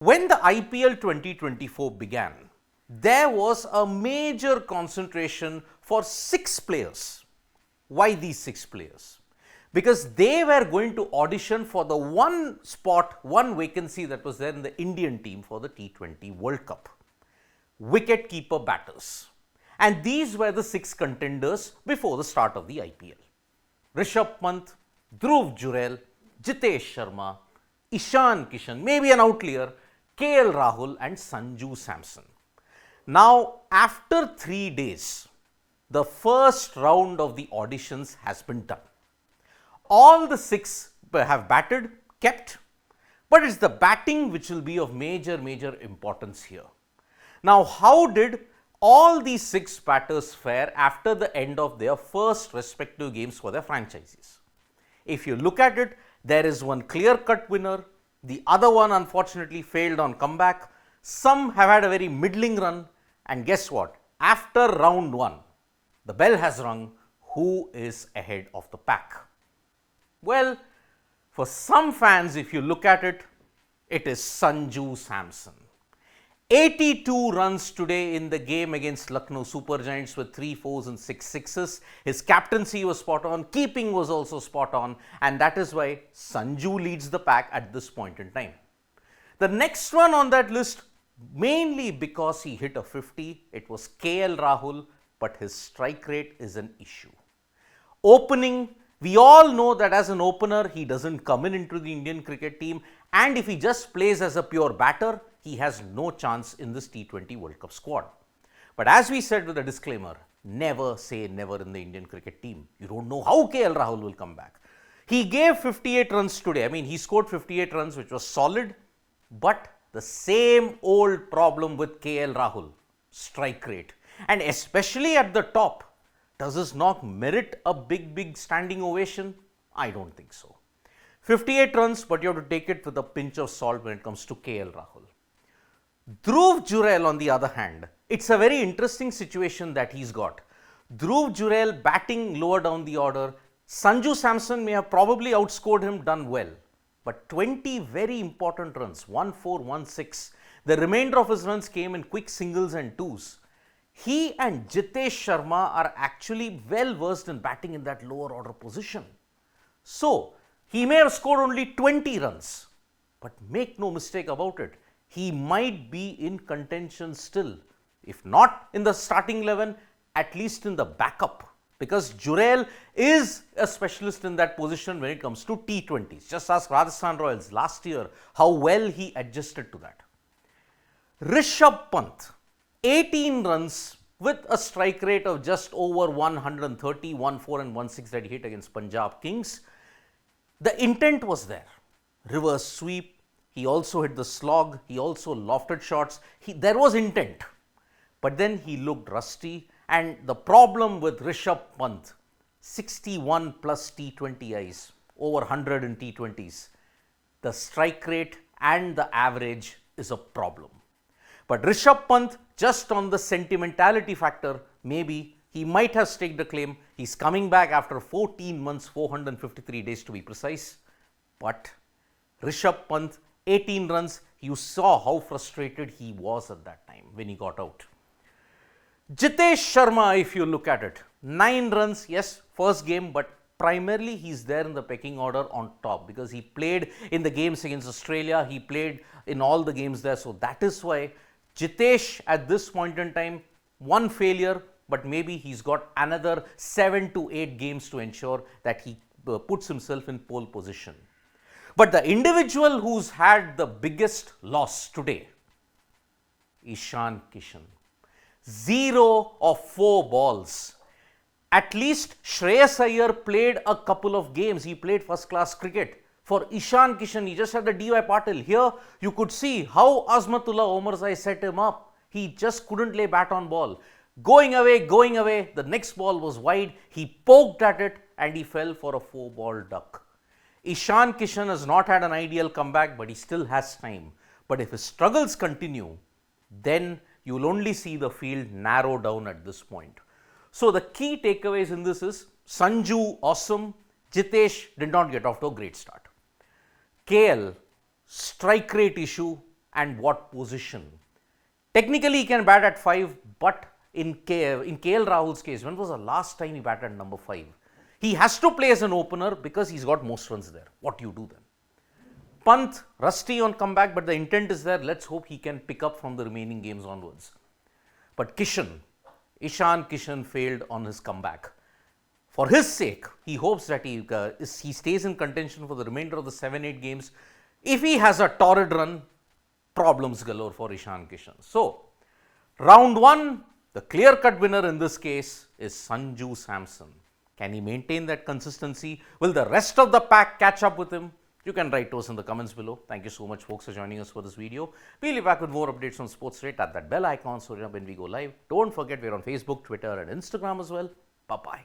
When the IPL 2024 began, there was a major concentration for 6 players. Why these 6 players? Because they were going to audition for the one spot, one vacancy that was there in the Indian team for the T20 World Cup. Wicket-keeper batters. And these were the 6 contenders before the start of the IPL. Rishabh Pant, Dhruv Jurel, Jitesh Sharma, Ishan Kishan, maybe an outlier, Rahul and Sanju Samson. Now, after 3 days, the first round of the auditions has been done. All the 6 have batted, kept, but it's the batting which will be of major importance here. Now, how did all these 6 batters fare after the end of their first respective games for their franchises? If you look at it, there is one clear-cut winner. The other one unfortunately failed on comeback. Some have had a very middling run, and guess what? After round 1, the bell has rung. Who is ahead of the pack? Well, for some fans, if you look at it, it is Sanju Samson. 82 runs today in the game against Lucknow Super Giants with 3 fours and 6 sixes. His captaincy was spot on, keeping was also spot on, and that is why Sanju leads the pack at this point in time. The next one on that list, mainly because he hit a 50, it was Rahul, but his strike rate is an issue. Opening, we all know that as an opener, he doesn't come into the Indian cricket team, and if he just plays as a pure batter, he has no chance in this T20 World Cup squad. But as we said with a disclaimer, never say never in the Indian cricket team. You don't know how Rahul will come back. He gave 58 runs today. I mean, he scored 58 runs, which was solid, but the same old problem with Rahul, strike rate. And especially at the top, does this not merit a big standing ovation? I don't think so. 58 runs, but you have to take it with a pinch of salt when it comes to Rahul. Dhruv Jurel, on the other hand, it's a very interesting situation that he's got. Dhruv Jurel batting lower down the order. Sanju Samson may have probably outscored him, done well. But 20 very important runs, 1-4, 1-6. The remainder of his runs came in quick singles and twos. He and Jitesh Sharma are actually well versed in batting in that lower order position. So, he may have scored only 20 runs, but make no mistake about it, he might be in contention still. If not in the starting 11, at least in the backup. Because Jurel is a specialist in that position when it comes to T20s. Just ask Rajasthan Royals last year how well he adjusted to that. Rishabh Pant, 18 runs with a strike rate of just over 130, 1-4 and 1-6 that he hit against Punjab Kings. The intent was there. Reverse sweep. He also hit the slog. He also lofted shots. There was intent. But then he looked rusty. And the problem with Rishabh Pant, 61 plus T20Is, over 100 in T20s. The strike rate and the average is a problem. But Rishabh Pant, just on the sentimentality factor, maybe he might have staked a claim. He's coming back after 14 months, 453 days to be precise. But Rishabh Pant, 18 runs, you saw how frustrated he was at that time when he got out. Jitesh Sharma, if you look at it, 9 runs, yes, first game, but primarily he's there in the pecking order on top because he played in the games against Australia, he played in all the games there. So that is why Jitesh at this point in time, one failure, but maybe he's got another 7 to 8 games to ensure that he puts himself in pole position. But the individual who's had the biggest loss today, Ishan Kishan. 0 of 4 balls. At least Shreyas Iyer played a couple of games. He played first class cricket. For Ishan Kishan, he just had the D.Y. Patil. Here, you could see how Azmatullah Omarzai set him up. He just couldn't lay bat on ball. Going away. The next ball was wide. He poked at it and he fell for a 4-ball duck. Ishan Kishan has not had an ideal comeback, but he still has time. But if his struggles continue, then you will only see the field narrow down at this point. So the key takeaways in this is Sanju, awesome. Jitesh did not get off to a great start. KL, strike rate issue, and what position. Technically, he can bat at 5, but in KL Rahul's case, when was the last time he batted at number 5? He has to play as an opener because he's got most runs there. What do you do then? Pant, rusty on comeback, but the intent is there. Let's hope he can pick up from the remaining games onwards. But Kishan, Ishan Kishan failed on his comeback. For his sake, he hopes that he stays in contention for the remainder of the 7-8 games. If he has a torrid run, problems galore for Ishan Kishan. So, round 1, the clear-cut winner in this case is Sanju Samson. Can he maintain that consistency? Will the rest of the pack catch up with him? You can write to us in the comments below. Thank you so much, folks, for joining us for this video. We'll be back with more updates on Sports Rate. Tap that bell icon so when we go live. Don't forget, we're on Facebook, Twitter, and Instagram as well. Bye-bye.